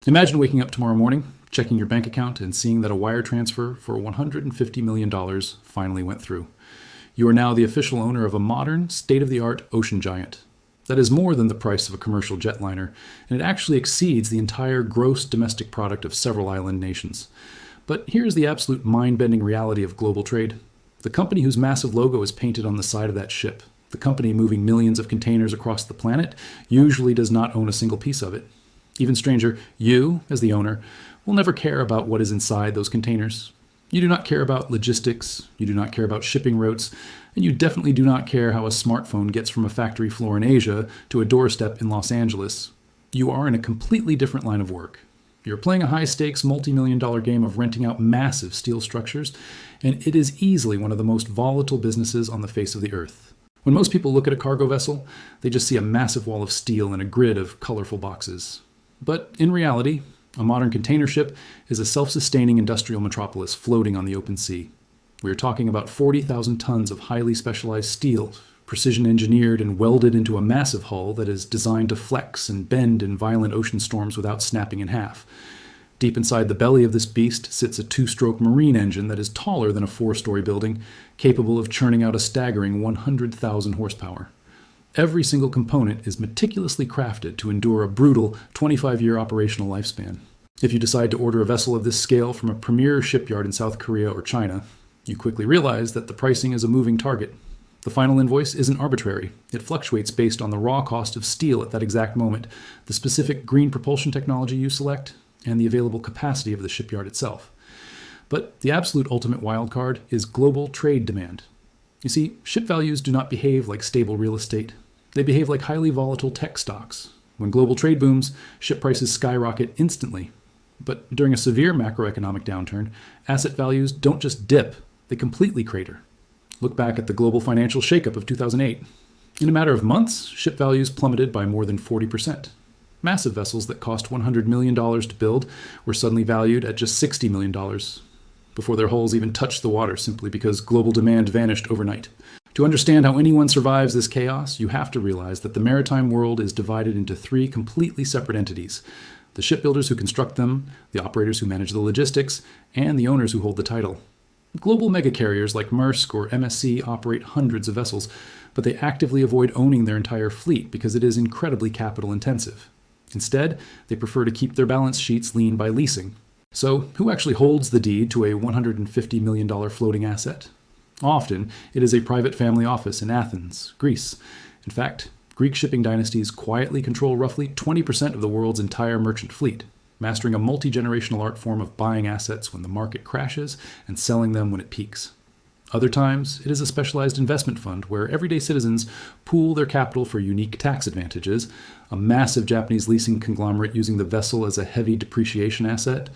Imagine waking up tomorrow morning, checking your bank account, and seeing that a wire transfer for $150 million finally went through. You are now the official owner of a modern, state-of-the-art ocean giant. That is more than the price of a commercial jetliner, and it actually exceeds the entire gross domestic product of several island nations. But here's the absolute mind-bending reality of global trade. The company whose massive logo is painted on the side of that ship, the company moving millions of containers across the planet, usually does not own a single piece of it. Even stranger, you, as the owner, will never care about what is inside those containers. You do not care about logistics, you do not care about shipping routes, and you definitely do not care how a smartphone gets from a factory floor in Asia to a doorstep in Los Angeles. You are in a completely different line of work. You're playing a high-stakes, multi-million-dollar game of renting out massive steel structures, and it is easily one of the most volatile businesses on the face of the earth. When most people look at a cargo vessel, they just see a massive wall of steel and a grid of colorful boxes. But in reality, a modern container ship is a self-sustaining industrial metropolis floating on the open sea. We are talking about 40,000 tons of highly specialized steel, precision engineered and welded into a massive hull that is designed to flex and bend in violent ocean storms without snapping in half. Deep inside the belly of this beast sits a two-stroke marine engine that is taller than a four-story building, capable of churning out a staggering 100,000 horsepower. Every single component is meticulously crafted to endure a brutal 25-year operational lifespan. If you decide to order a vessel of this scale from a premier shipyard in South Korea or China, you quickly realize that the pricing is a moving target. The final invoice isn't arbitrary. It fluctuates based on the raw cost of steel at that exact moment, the specific green propulsion technology you select, and the available capacity of the shipyard itself. But the absolute ultimate wildcard is global trade demand. You see, ship values do not behave like stable real estate. They behave like highly volatile tech stocks. When global trade booms, ship prices skyrocket instantly. But during a severe macroeconomic downturn, asset values don't just dip, they completely crater. Look back at the global financial shakeup of 2008. In a matter of months, ship values plummeted by more than 40%. Massive vessels that cost $100 million to build were suddenly valued at just $60 million. Before their hulls even touched the water simply because global demand vanished overnight. To understand how anyone survives this chaos, you have to realize that the maritime world is divided into three completely separate entities: the shipbuilders who construct them, the operators who manage the logistics, and the owners who hold the title. Global megacarriers like Maersk or MSC operate hundreds of vessels, but they actively avoid owning their entire fleet because it is incredibly capital intensive. Instead, they prefer to keep their balance sheets lean by leasing. So, who actually holds the deed to a $150 million floating asset? Often, it is a private family office in Athens, Greece. In fact, Greek shipping dynasties quietly control roughly 20% of the world's entire merchant fleet, mastering a multi-generational art form of buying assets when the market crashes and selling them when it peaks. Other times, it is a specialized investment fund where everyday citizens pool their capital for unique tax advantages, a massive Japanese leasing conglomerate using the vessel as a heavy depreciation asset,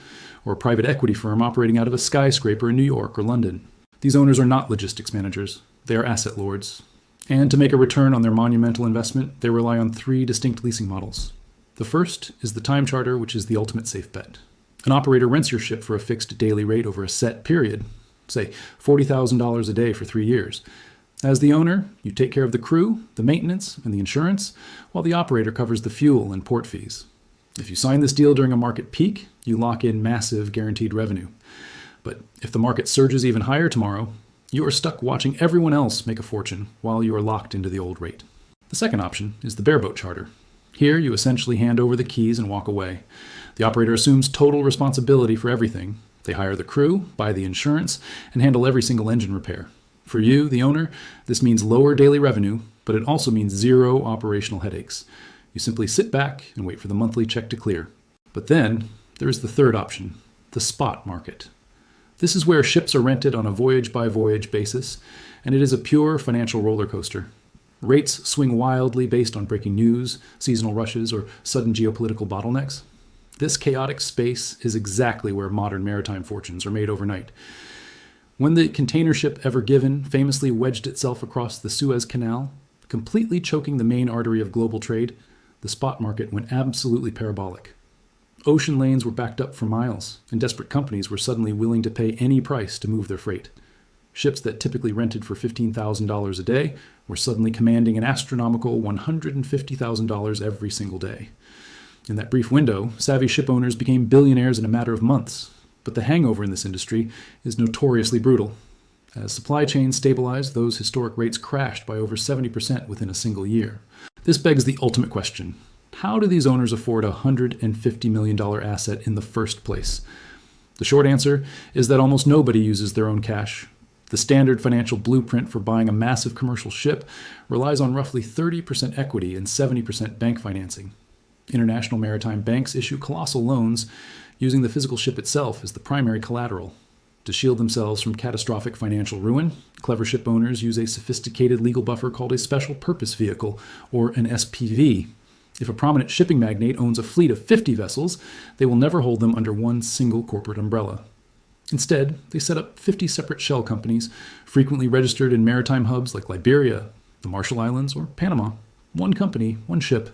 or a private equity firm operating out of a skyscraper in New York or London. These owners are not logistics managers, they are asset lords. And to make a return on their monumental investment, they rely on three distinct leasing models. The first is the time charter, which is the ultimate safe bet. An operator rents your ship for a fixed daily rate over a set period, say $40,000 a day for 3 years. As the owner, you take care of the crew, the maintenance, and the insurance, while the operator covers the fuel and port fees. If you sign this deal during a market peak, you lock in massive guaranteed revenue. But if the market surges even higher tomorrow, you are stuck watching everyone else make a fortune while you are locked into the old rate. The second option is the bareboat charter. Here, you essentially hand over the keys and walk away. The operator assumes total responsibility for everything. They hire the crew, buy the insurance, and handle every single engine repair. For you, the owner, this means lower daily revenue, but it also means zero operational headaches. You simply sit back and wait for the monthly check to clear. But then, there is the third option, the spot market. This is where ships are rented on a voyage-by-voyage basis, and it is a pure financial roller coaster. Rates swing wildly based on breaking news, seasonal rushes, or sudden geopolitical bottlenecks. This chaotic space is exactly where modern maritime fortunes are made overnight. When the container ship Ever Given famously wedged itself across the Suez Canal, completely choking the main artery of global trade, the spot market went absolutely parabolic. Ocean lanes were backed up for miles, and desperate companies were suddenly willing to pay any price to move their freight. Ships that typically rented for $15,000 a day were suddenly commanding an astronomical $150,000 every single day. In that brief window, savvy ship owners became billionaires in a matter of months, but the hangover in this industry is notoriously brutal. As supply chains stabilized, those historic rates crashed by over 70% within a single year. This begs the ultimate question. How do these owners afford a $150 million asset in the first place? The short answer is that almost nobody uses their own cash. The standard financial blueprint for buying a massive commercial ship relies on roughly 30% equity and 70% bank financing. International maritime banks issue colossal loans using the physical ship itself as the primary collateral. To shield themselves from catastrophic financial ruin, clever ship owners use a sophisticated legal buffer called a special purpose vehicle, or an SPV. If a prominent shipping magnate owns a fleet of 50 vessels, they will never hold them under one single corporate umbrella. Instead, they set up 50 separate shell companies, frequently registered in maritime hubs like Liberia, the Marshall Islands, or Panama. One company, one ship.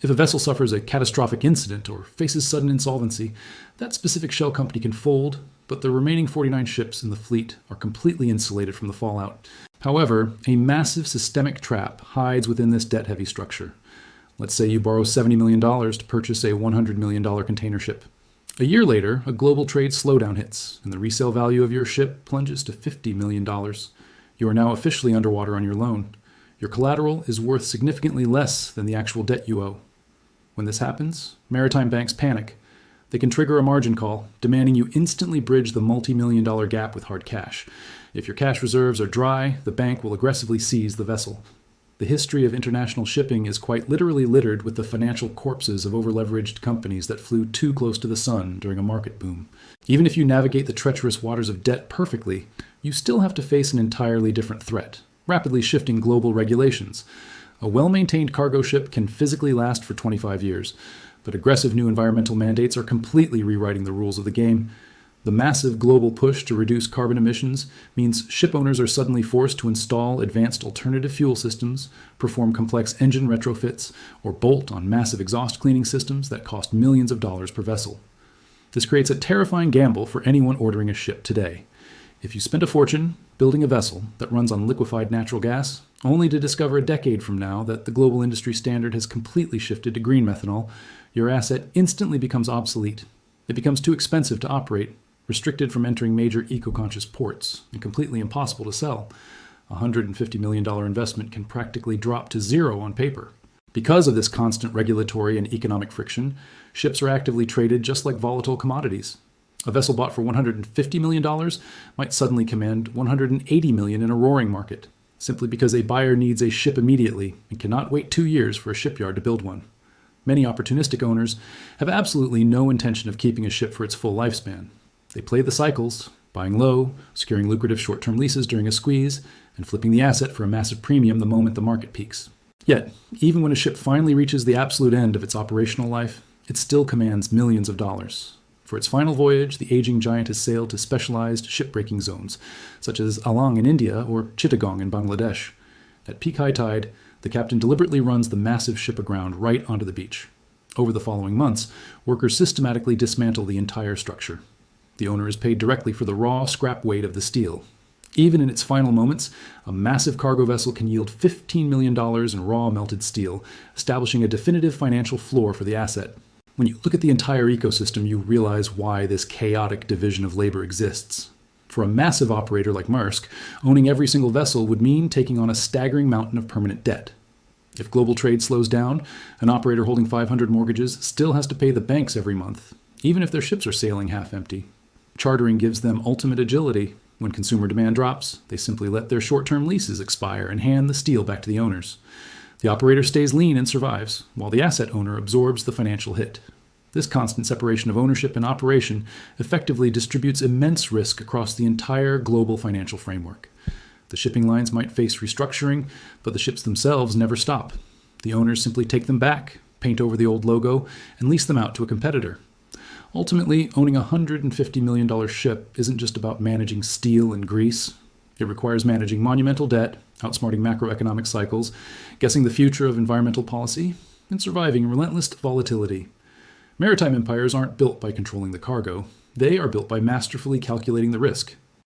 If a vessel suffers a catastrophic incident or faces sudden insolvency, that specific shell company can fold, but the remaining 49 ships in the fleet are completely insulated from the fallout. However, a massive systemic trap hides within this debt-heavy structure. Let's say you borrow $70 million to purchase a $100 million container ship. A year later, a global trade slowdown hits, and the resale value of your ship plunges to $50 million. You are now officially underwater on your loan. Your collateral is worth significantly less than the actual debt you owe. When this happens, maritime banks panic. They can trigger a margin call, demanding you instantly bridge the multi-million-dollar gap with hard cash. If your cash reserves are dry, the bank will aggressively seize the vessel. The history of international shipping is quite literally littered with the financial corpses of over-leveraged companies that flew too close to the sun during a market boom. Even if you navigate the treacherous waters of debt perfectly, you still have to face an entirely different threat: rapidly shifting global regulations. A well-maintained cargo ship can physically last for 25 years, but aggressive new environmental mandates are completely rewriting the rules of the game. The massive global push to reduce carbon emissions means ship owners are suddenly forced to install advanced alternative fuel systems, perform complex engine retrofits, or bolt on massive exhaust cleaning systems that cost millions of dollars per vessel. This creates a terrifying gamble for anyone ordering a ship today. If you spend a fortune building a vessel that runs on liquefied natural gas, only to discover a decade from now that the global industry standard has completely shifted to green methanol, your asset instantly becomes obsolete. It becomes too expensive to operate, restricted from entering major eco-conscious ports, and completely impossible to sell. A $150 million investment can practically drop to zero on paper. Because of this constant regulatory and economic friction, ships are actively traded just like volatile commodities. A vessel bought for $150 million might suddenly command $180 million in a roaring market, simply because a buyer needs a ship immediately and cannot wait 2 years for a shipyard to build one. Many opportunistic owners have absolutely no intention of keeping a ship for its full lifespan. They play the cycles, buying low, securing lucrative short-term leases during a squeeze, and flipping the asset for a massive premium the moment the market peaks. Yet, even when a ship finally reaches the absolute end of its operational life, it still commands millions of dollars. For its final voyage, the aging giant has sailed to specialized shipbreaking zones, such as Alang in India or Chittagong in Bangladesh. At peak high tide, the captain deliberately runs the massive ship aground right onto the beach. Over the following months, workers systematically dismantle the entire structure. The owner is paid directly for the raw scrap weight of the steel. Even in its final moments, a massive cargo vessel can yield $15 million in raw melted steel, establishing a definitive financial floor for the asset. When you look at the entire ecosystem, you realize why this chaotic division of labor exists. For a massive operator like Maersk, owning every single vessel would mean taking on a staggering mountain of permanent debt. If global trade slows down, an operator holding 500 mortgages still has to pay the banks every month, even if their ships are sailing half empty. Chartering gives them ultimate agility. When consumer demand drops, they simply let their short-term leases expire and hand the steel back to the owners. The operator stays lean and survives, while the asset owner absorbs the financial hit. This constant separation of ownership and operation effectively distributes immense risk across the entire global financial framework. The shipping lines might face restructuring, but the ships themselves never stop. The owners simply take them back, paint over the old logo, and lease them out to a competitor. Ultimately, owning a $150 million ship isn't just about managing steel and grease. It requires managing monumental debt, outsmarting macroeconomic cycles, guessing the future of environmental policy, and surviving relentless volatility. Maritime empires aren't built by controlling the cargo. They are built by masterfully calculating the risk.